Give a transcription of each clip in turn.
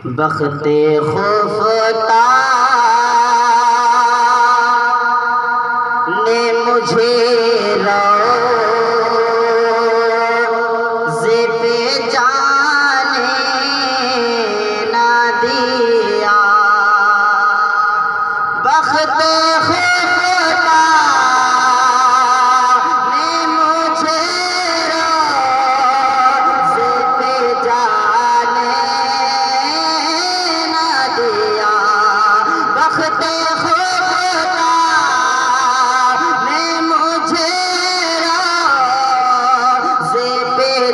बख्ते खुफता ने मुझे रोज़े पे जाने ना दिया। बख्ते खुफता ने मुझे रोज़े पे जाने ना दिया। बख्ते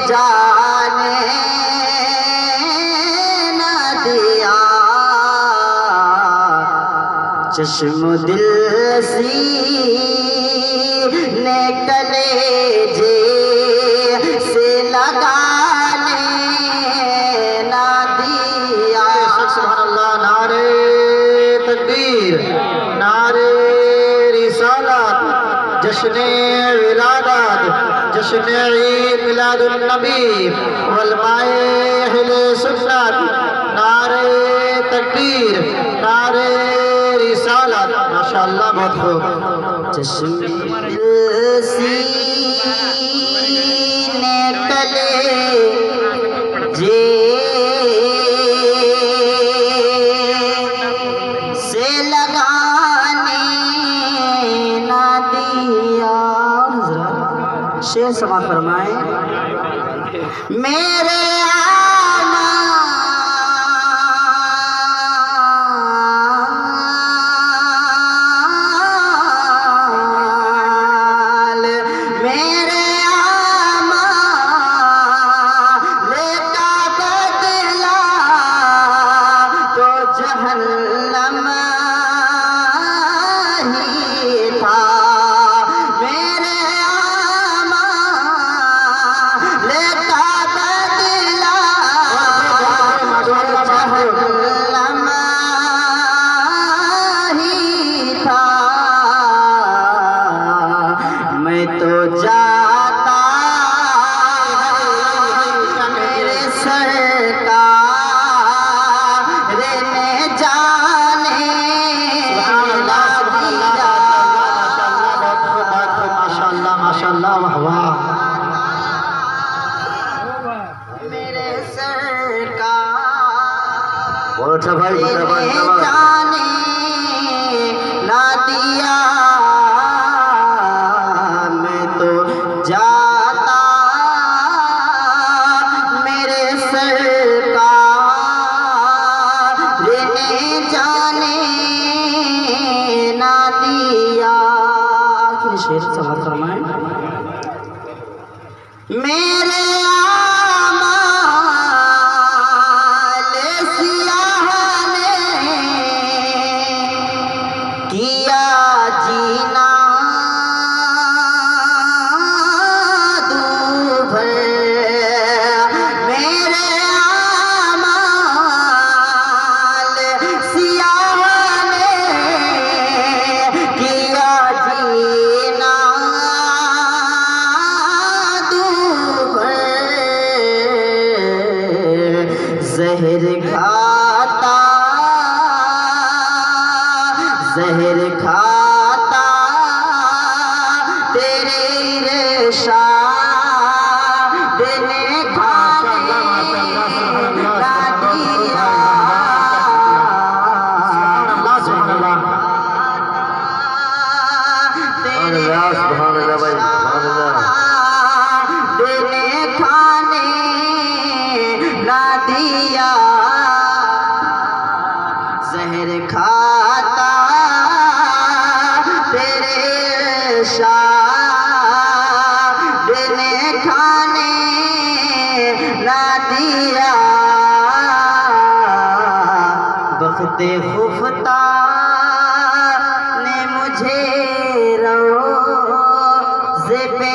जाने न दिया। चश्म दिल सीने कलेजे से लगाने न दिया। सुभानअल्लाह। नारे तकबीर, नारे रिसालत, जश्ने विलादत, जश्न ईद मिलादुन नबी वलमाए अहले सुन्नत। नारे तकबीर, नारे रिसालत। माशाअल्लाह, बहुत खूब। चश्म सीने तले से लगाने ना दिया। शेर समाप्त फरमाए। मेरे आमाल, मेरे आमाल का बदला तो जहन्नम ही था। मैं तो जाता मेरे सरकार ने जाने माशाअल्लाह, माशाअल्लाह, वाह वाह। मेरे सरकार ने जाने ना दिया। जाता मेरे सरकार ने जाने ना दिया। आखिर शेर समाप्त फरमाएं। मेरे आमाल सियाह ने किया जीना ज़हर खाता, ज़हर खाता तेरे इरशाद ने खाने ना दिया। तेरे देने खाने ना दिया। ज़हर खाता तेरे इरशाद ने खाने ना दिया। बख्ते खुफता ने मुझे रोज़े पे